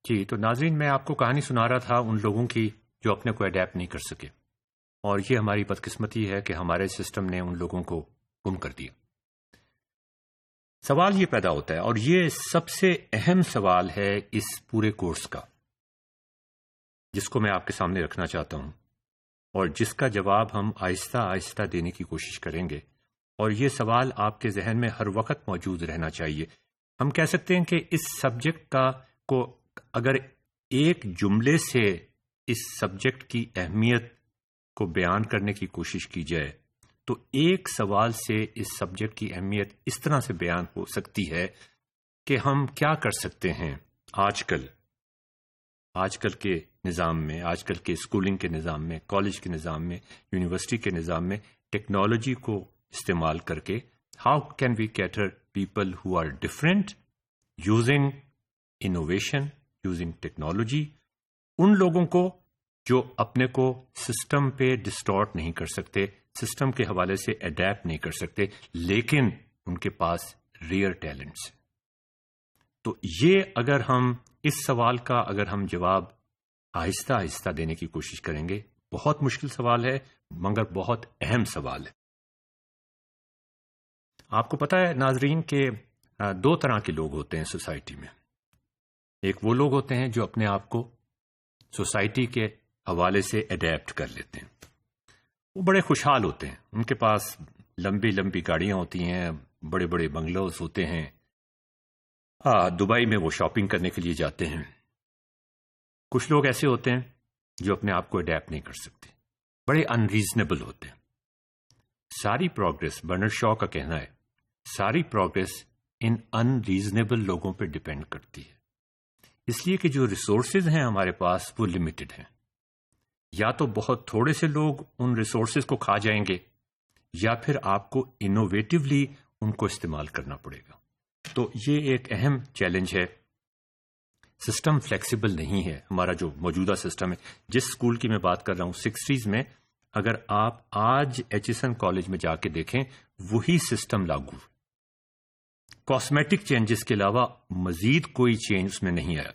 جی تو ناظرین، میں آپ کو کہانی سنا رہا تھا ان لوگوں کی جو اپنے کو اڈیپٹ نہیں کر سکے، اور یہ ہماری بدقسمتی ہے کہ ہمارے سسٹم نے ان لوگوں کو گم کر دیا۔ سوال یہ پیدا ہوتا ہے، اور یہ سب سے اہم سوال ہے اس پورے کورس کا، جس کو میں آپ کے سامنے رکھنا چاہتا ہوں، اور جس کا جواب ہم آہستہ آہستہ دینے کی کوشش کریں گے، اور یہ سوال آپ کے ذہن میں ہر وقت موجود رہنا چاہیے۔ ہم کہہ سکتے ہیں کہ اس سبجیکٹ کو اگر ایک جملے سے اس سبجیکٹ کی اہمیت کو بیان کرنے کی کوشش کی جائے تو ایک سوال سے اس سبجیکٹ کی اہمیت اس طرح سے بیان ہو سکتی ہے کہ ہم کیا کر سکتے ہیں آج کل کے نظام میں، آج کل کے اسکولنگ کے نظام میں، کالج کے نظام میں، یونیورسٹی کے نظام میں ٹیکنالوجی کو استعمال کر کے how can we cater people who are different using innovation, using technology, ان لوگوں کو جو اپنے کو سسٹم پہ ڈسٹارٹ نہیں کر سکتے، سسٹم کے حوالے سے اڈیپٹ نہیں کر سکتے، لیکن ان کے پاس ریئر ٹیلنٹس ہیں۔ تو یہ اگر ہم اس سوال کا اگر ہم جواب آہستہ آہستہ دینے کی کوشش کریں گے، بہت مشکل سوال ہے مگر بہت اہم سوال ہے۔ آپ کو پتہ ہے ناظرین کہ دو طرح کے لوگ ہوتے ہیں سوسائٹی میں۔ ایک وہ لوگ ہوتے ہیں جو اپنے آپ کو سوسائٹی کے حوالے سے اڈیپٹ کر لیتے ہیں، وہ بڑے خوشحال ہوتے ہیں، ان کے پاس لمبی لمبی گاڑیاں ہوتی ہیں، بڑے بڑے بنگلوز ہوتے ہیں، دبئی میں وہ شاپنگ کرنے کے لیے جاتے ہیں۔ کچھ لوگ ایسے ہوتے ہیں جو اپنے آپ کو اڈیپٹ نہیں کر سکتے، بڑے انریزنیبل ہوتے ہیں۔ ساری پروگرس، برنارڈ شاء کا کہنا ہے، ساری پروگرس ان انریزنیبل لوگوں پہ ڈیپینڈ کرتی ہے، اس لیے کہ جو ریسورسز ہیں ہمارے پاس وہ لمیٹڈ ہیں۔ یا تو بہت تھوڑے سے لوگ ان ریسورسز کو کھا جائیں گے، یا پھر آپ کو انوویٹیولی ان کو استعمال کرنا پڑے گا۔ تو یہ ایک اہم چیلنج ہے۔ سسٹم فلیکسیبل نہیں ہے ہمارا جو موجودہ سسٹم ہے۔ جس اسکول کی میں بات کر رہا ہوں 60s میں، اگر آپ آج ایچسن کالج میں جا کے دیکھیں وہی سسٹم لاگو، کاسمیٹک چینجز کے علاوہ مزید کوئی چینج اس میں نہیں آیا،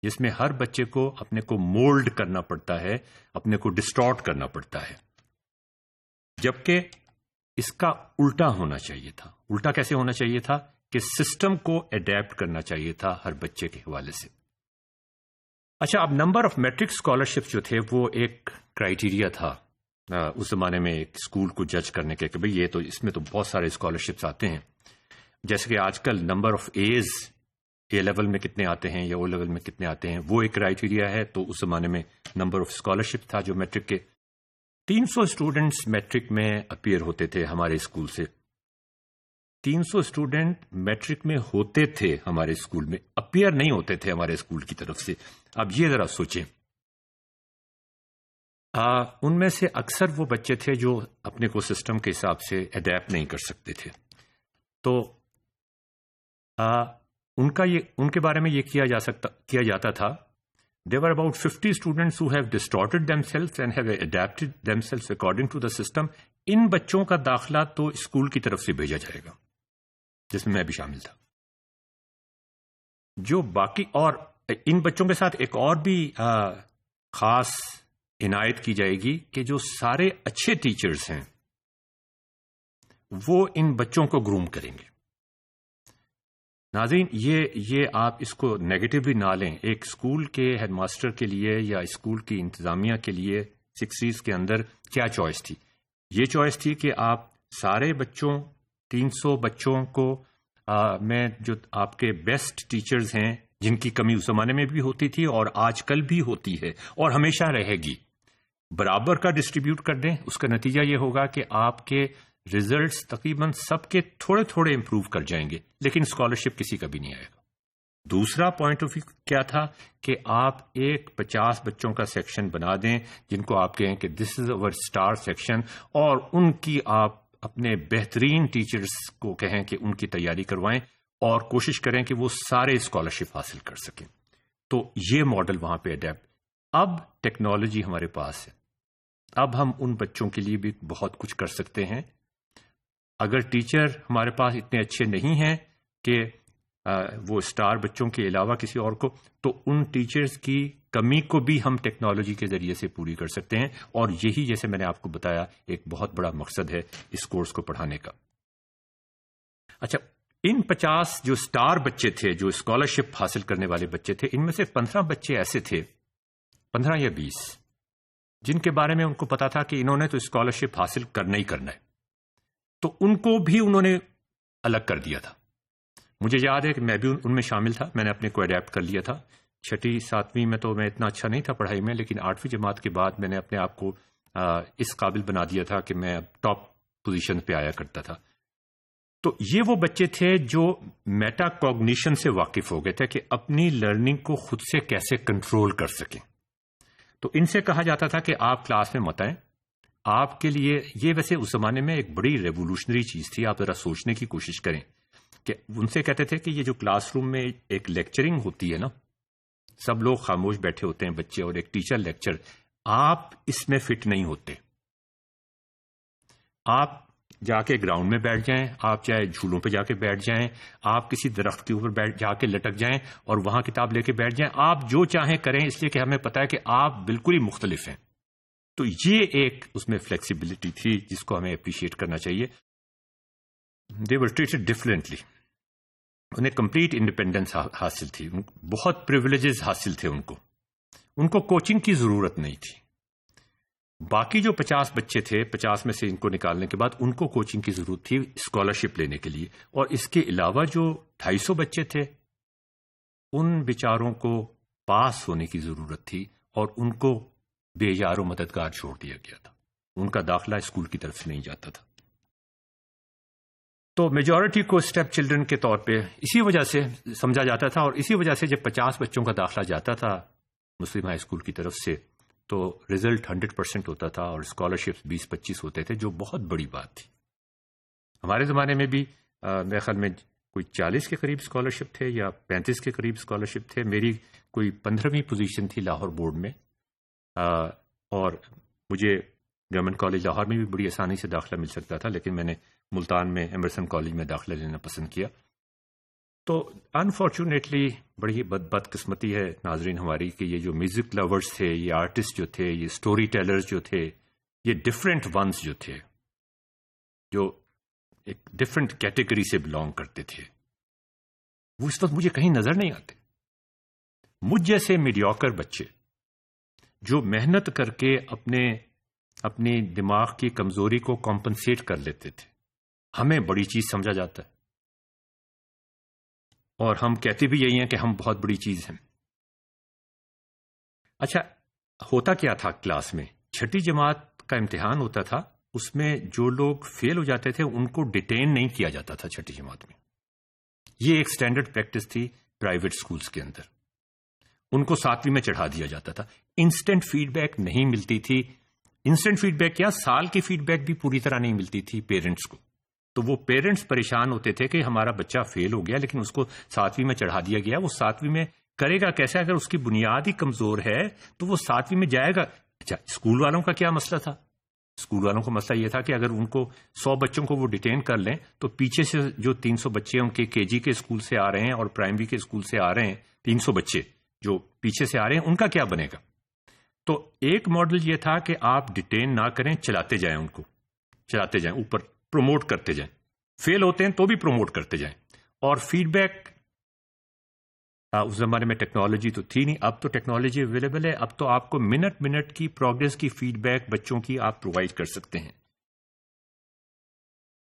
جس میں ہر بچے کو اپنے کو مولڈ کرنا پڑتا ہے، اپنے کو ڈسٹارٹ کرنا پڑتا ہے، جبکہ اس کا الٹا ہونا چاہیے تھا۔ الٹا کیسے ہونا چاہیے تھا کہ سسٹم کو اڈیپٹ کرنا چاہیے تھا ہر بچے کے حوالے سے۔ اچھا، اب نمبر آف میٹرک اسکالرشپ جو تھے وہ ایک کرائیٹیریا تھا اس زمانے میں ایک اسکول کو جج کرنے کے کہ بھئی یہ تو اس میں تو بہت سارے اسکالرشپس آتے ہیں، جیسے کہ آج کل number of as a level میں کتنے آتے ہیں یا او لیول میں کتنے آتے ہیں، وہ ایک کرائیٹیریا ہے۔ تو اس زمانے میں نمبر آف اسکالرشپ تھا جو میٹرک کے 300 اسٹوڈنٹس میٹرک میں اپیئر ہوتے تھے ہمارے اسکول سے۔ 300 اسٹوڈنٹ میٹرک میں ہوتے تھے ہمارے اسکول میں، اپیئر نہیں ہوتے تھے ہمارے اسکول کی طرف سے۔ اب یہ ذرا سوچیں، ان میں سے اکثر وہ بچے تھے جو اپنے کو سسٹم کے حساب سے اڈیپٹ نہیں کر سکتے تھے۔ تو ان کے بارے میں یہ کیا جاتا تھا، there were about 50 students who have distorted themselves and have adapted themselves according to the system۔ ان بچوں کا داخلہ تو اسکول کی طرف سے بھیجا جائے گا، جس میں بھی شامل تھا۔ جو باقی، اور ان بچوں کے ساتھ ایک اور بھی خاص عنایت کی جائے گی کہ جو سارے اچھے ٹیچرز ہیں وہ ان بچوں کو گروم کریں گے۔ ناظرین، یہ آپ اس کو نیگیٹولی نہ لیں۔ ایک اسکول کے ہیڈ ماسٹر کے لیے یا اسکول کی انتظامیہ کے لیے 60s کے اندر کیا چوائس تھی؟ یہ چوائس تھی کہ آپ سارے بچوں، 300 بچوں کو میں جو آپ کے بیسٹ ٹیچرز ہیں جن کی کمی اس زمانے میں بھی ہوتی تھی اور آج کل بھی ہوتی ہے اور ہمیشہ رہے گی، برابر کا ڈسٹریبیوٹ کر دیں۔ اس کا نتیجہ یہ ہوگا کہ آپ کے ریزلٹس تقریباً سب کے تھوڑے تھوڑے امپروو کر جائیں گے، لیکن اسکالرشپ کسی کا بھی نہیں آئے گا۔ دوسرا پوائنٹ آف ویو کیا تھا کہ آپ ایک 50 بچوں کا سیکشن بنا دیں جن کو آپ کہیں کہ دس از اوور اسٹار سیکشن، اور ان کی آپ اپنے بہترین ٹیچرز کو کہیں کہ ان کی تیاری کروائیں اور کوشش کریں کہ وہ سارے اسکالرشپ حاصل کر سکیں۔ تو یہ ماڈل وہاں پہ اڈیپٹ۔ اب ٹیکنالوجی ہمارے پاس ہے، اب ہم ان بچوں کے لیے بھی بہت کچھ کر سکتے ہیں۔ اگر ٹیچر ہمارے پاس اتنے اچھے نہیں ہیں کہ وہ اسٹار بچوں کے علاوہ کسی اور کو، تو ان ٹیچرز کی کمی کو بھی ہم ٹیکنالوجی کے ذریعے سے پوری کر سکتے ہیں، اور یہی جیسے میں نے آپ کو بتایا ایک بہت بڑا مقصد ہے اس کورس کو پڑھانے کا۔ اچھا، ان 50 جو اسٹار بچے تھے، جو اسکالرشپ حاصل کرنے والے بچے تھے، ان میں سے 15 بچے ایسے تھے، 15 یا 20، جن کے بارے میں ان کو پتا تھا کہ انہوں نے تو اسکالرشپ حاصل کرنا ہی کرنا ہے، تو ان کو بھی انہوں نے الگ کر دیا تھا۔ مجھے یاد ہے کہ میں بھی ان میں شامل تھا، میں نے اپنے کو اڈیپٹ کر لیا تھا۔ 6 7ویں میں تو میں اتنا اچھا نہیں تھا پڑھائی میں، لیکن 8ویں جماعت کے بعد میں نے اپنے آپ کو اس قابل بنا دیا تھا کہ میں ٹاپ پوزیشن پہ آیا کرتا تھا۔ تو یہ وہ بچے تھے جو میٹا کوگنیشن سے واقف ہو گئے تھے کہ اپنی لرننگ کو خود سے کیسے کنٹرول کر سکیں۔ تو ان سے کہا جاتا تھا کہ آپ کلاس میں مت آئیں، آپ کے لیے یہ ویسے اس زمانے میں ایک بڑی ریولوشنری چیز تھی، آپ ذرا سوچنے کی کوشش کریں کہ ان سے کہتے تھے کہ یہ جو کلاس روم میں ایک لیکچرنگ ہوتی ہے نا، سب لوگ خاموش بیٹھے ہوتے ہیں بچے، اور ایک ٹیچر لیکچر، آپ اس میں فٹ نہیں ہوتے۔ آپ جا کے گراؤنڈ میں بیٹھ جائیں، آپ چاہے جھولوں پہ جا کے بیٹھ جائیں، آپ کسی درخت کے اوپر جا کے لٹک جائیں اور وہاں کتاب لے کے بیٹھ جائیں، آپ جو چاہیں کریں، اس لیے کہ ہمیں پتا ہے کہ آپ بالکل ہی مختلف ہیں۔ تو یہ ایک اس میں فلیکسیبلٹی تھی جس کو ہمیں اپریشیٹ کرنا چاہیے۔ They were treated differently. انہیں کمپلیٹ انڈیپینڈنس حاصل تھی، بہت پریولیجز حاصل تھے ان کو کوچنگ کی ضرورت نہیں تھی۔ باقی جو 50 بچے تھے، 50 میں سے ان کو نکالنے کے بعد ان کو کوچنگ کی ضرورت تھی اسکالرشپ لینے کے لیے، اور اس کے علاوہ جو 250 بچے تھے ان بیچاروں کو پاس ہونے کی ضرورت تھی، اور ان کو بے یار و مددگار چھوڑ دیا گیا تھا، ان کا داخلہ اسکول کی طرف سے نہیں جاتا تھا۔ تو میجورٹی کو اسٹیپ چلڈرن کے طور پہ اسی وجہ سے سمجھا جاتا تھا، اور اسی وجہ سے جب 50 بچوں کا داخلہ جاتا تھا مسلم ہائی اسکول کی طرف سے تو رزلٹ 100% ہوتا تھا، اور اسکالرشپس 20-25 ہوتے تھے، جو بہت بڑی بات تھی۔ ہمارے زمانے میں بھی میرے خیال میں کوئی 40 کے قریب اسکالرشپ تھے یا 35 کے قریب اسکالرشپ تھے۔ میری کوئی 15ویں پوزیشن تھی لاہور بورڈ میں، اور مجھے گورنمنٹ کالج لاہور میں بھی بڑی آسانی سے داخلہ مل سکتا تھا، لیکن میں نے ملتان میں ایمرسن کالج میں داخلہ لینا پسند کیا۔ تو انفارچونیٹلی بڑی بدقسمتی ہے ناظرین ہماری کہ یہ جو میوزک لورز تھے، یہ آرٹسٹ جو تھے، یہ سٹوری ٹیلرز جو تھے، یہ ڈفرینٹ ونز جو تھے، جو ایک ڈفرینٹ کیٹیگری سے بلانگ کرتے تھے، وہ اس وقت مجھے کہیں نظر نہیں آتے۔ مجھ جیسے میڈیوکر بچے جو محنت کر کے اپنی دماغ کی کمزوری کو کمپنسیٹ کر لیتے تھے، ہمیں بڑی چیز سمجھا جاتا ہے، اور ہم کہتے بھی یہی ہیں کہ ہم بہت بڑی چیز ہیں۔ اچھا، ہوتا کیا تھا کلاس میں؟ 6ٹھی جماعت کا امتحان ہوتا تھا، اس میں جو لوگ فیل ہو جاتے تھے ان کو ڈیٹین نہیں کیا جاتا تھا 6ٹھی جماعت میں۔ یہ ایک سٹینڈرڈ پریکٹس تھی پرائیویٹ سکولز کے اندر۔ ان کو 7ویں میں چڑھا دیا جاتا تھا۔ انسٹنٹ فیڈ بیک نہیں ملتی تھی۔ انسٹنٹ فیڈ بیک کیا، سال کی فیڈ بیک بھی پوری طرح نہیں ملتی تھی پیرنٹس کو۔ تو وہ پیرنٹس پریشان ہوتے تھے کہ ہمارا بچہ فیل ہو گیا لیکن اس کو 7ویں میں چڑھا دیا گیا، وہ 7ویں میں کرے گا کیسے؟ اگر اس کی بنیاد ہی کمزور ہے تو وہ 7ویں میں جائے گا۔ اچھا، اسکول والوں کا کیا مسئلہ تھا؟ اسکول والوں کا مسئلہ یہ تھا کہ اگر ان کو 100 بچوں کو وہ ڈیٹین کر لیں تو پیچھے سے جو 300 بچے ان کے کے جی کے اسکول سے آ رہے ہیں اور پرائمری کے اسکول سے آ رہے ہیں، 300 بچے جو پیچھے سے آ رہے ہیں، ان کا کیا بنے گا؟ تو ایک ماڈل یہ تھا کہ آپ ڈیٹین نہ کریں، چلاتے جائیں، ان کو چلاتے جائیں، اوپر پروموٹ کرتے جائیں، فیل ہوتے ہیں تو بھی پروموٹ کرتے جائیں۔ اور فیڈ بیک، اس زمانے میں ٹیکنالوجی تو تھی نہیں، اب تو ٹیکنالوجی اویلیبل ہے، اب تو آپ کو منٹ کی پروگرس کی فیڈ بیک بچوں کی آپ پرووائڈ کر سکتے ہیں۔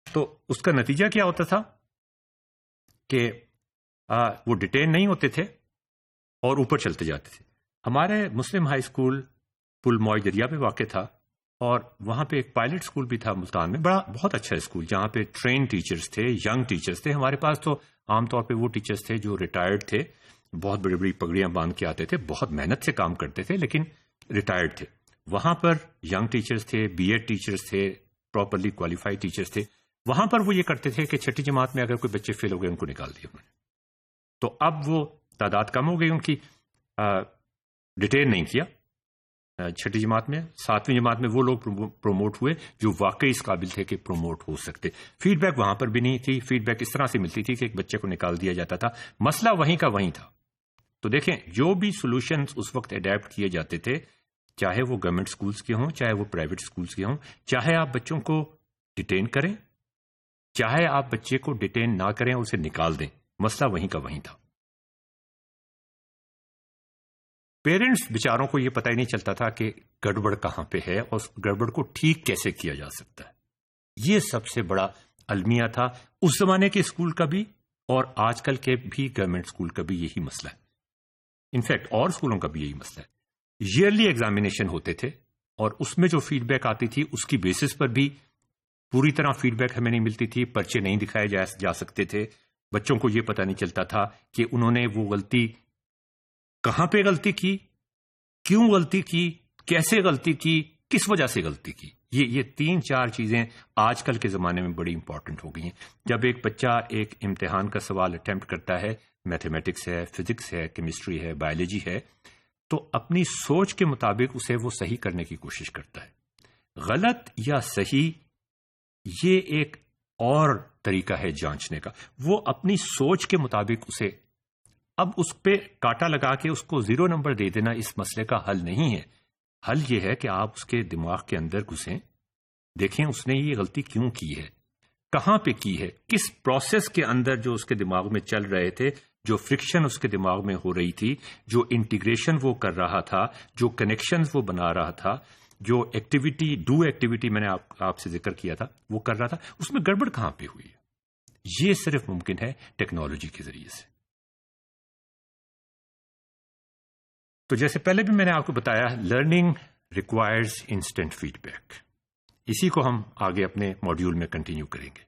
تو اس کا نتیجہ کیا ہوتا تھا کہ وہ ڈیٹین نہیں ہوتے تھے اور اوپر چلتے جاتے تھے۔ ہمارے مسلم ہائی اسکول پل موئی دریا پہ واقع تھا، اور وہاں پہ ایک پائلٹ اسکول بھی تھا ملتان میں، بہت اچھا اسکول جہاں پہ ٹرین ٹیچرز تھے، ینگ ٹیچرز تھے۔ ہمارے پاس تو عام طور پہ وہ ٹیچرز تھے جو ریٹائرڈ تھے، بہت بڑی بڑی پگڑیاں باندھ کے آتے تھے، بہت محنت سے کام کرتے تھے لیکن ریٹائرڈ تھے۔ وہاں پر ینگ ٹیچرز تھے، بی ایڈ ٹیچرز تھے، پراپرلی کوالیفائڈ ٹیچرز تھے۔ وہاں پر وہ یہ کرتے تھے کہ 6ٹھی جماعت میں اگر کوئی بچے فیل ہو گئے ان کو نکال دیا انہوں نے۔ تو اب وہ تعداد کم ہو گئی ان کی، ڈیٹین نہیں کیا، چھٹی جماعت میں، 7ویں جماعت میں وہ لوگ پروموٹ ہوئے جو واقعی اس قابل تھے کہ پروموٹ ہو سکتے. فیڈ بیک وہاں پر بھی نہیں تھی. فیڈ بیک اس طرح سے ملتی تھی کہ ایک بچے کو نکال دیا جاتا تھا. مسئلہ وہیں کا وہیں تھا. تو دیکھیں جو بھی سولوشنز اس وقت اڈیپٹ کیے جاتے تھے، چاہے وہ گورنمنٹ سکولز کے ہوں، چاہے وہ پرائیویٹ سکولز کے ہوں، چاہے آپ بچوں کو ڈیٹین کریں، چاہے آپ بچے کو ڈیٹین نہ کریں، اسے نکال دیں، مسئلہ وہیں کا وہیں تھا. پیرنٹس بیچاروں کو یہ پتہ ہی نہیں چلتا تھا کہ گڑبڑ کہاں پہ ہے اور اس گڑبڑ کو ٹھیک کیسے کیا جا سکتا ہے. یہ سب سے بڑا المیہ تھا اس زمانے کے اسکول کا بھی اور آج کل کے بھی گورنمنٹ اسکول کا بھی یہی مسئلہ ہے. انفیکٹ اور اسکولوں کا بھی یہی مسئلہ ہے. ایئرلی ایگزامینیشن ہوتے تھے اور اس میں جو فیڈ بیک آتی تھی اس کی بیسس پر بھی پوری طرح فیڈ بیک ہمیں نہیں ملتی تھی. پرچے نہیں دکھائے جا سکتے تھے. بچوں کو یہ پتہ نہیں چلتا تھا کہ انہوں نے وہ غلطی کہاں پہ غلطی کی، کیوں غلطی کی، کیسے غلطی کی، کس وجہ سے غلطی کی. یہ 3-4 چیزیں آج کل کے زمانے میں بڑی امپورٹنٹ ہو گئی ہیں. جب ایک بچہ ایک امتحان کا سوال اٹیمپٹ کرتا ہے، میتھمیٹکس ہے، فزکس ہے، کیمسٹری ہے، بایولوجی ہے، تو اپنی سوچ کے مطابق اسے وہ صحیح کرنے کی کوشش کرتا ہے. غلط یا صحیح یہ ایک اور طریقہ ہے جانچنے کا. وہ اپنی سوچ کے مطابق اسے، اب اس پہ کاٹا لگا کے اس کو 0 نمبر دے دینا اس مسئلے کا حل نہیں ہے. حل یہ ہے کہ آپ اس کے دماغ کے اندر گھسیں، دیکھیں اس نے یہ غلطی کیوں کی ہے، کہاں پہ کی ہے، کس پروسیس کے اندر جو اس کے دماغ میں چل رہے تھے، جو فرکشن اس کے دماغ میں ہو رہی تھی، جو انٹیگریشن وہ کر رہا تھا، جو کنیکشنز وہ بنا رہا تھا، جو ایکٹیویٹی میں نے آپ سے ذکر کیا تھا وہ کر رہا تھا، اس میں گڑبڑ کہاں پہ ہوئی ہے. یہ صرف ممکن ہے ٹیکنالوجی کے ذریعے سے. تو جیسے پہلے بھی میں نے آپ کو بتایا، learning requires instant feedback. اسی کو ہم آگے اپنے ماڈیول میں کنٹینیو کریں گے.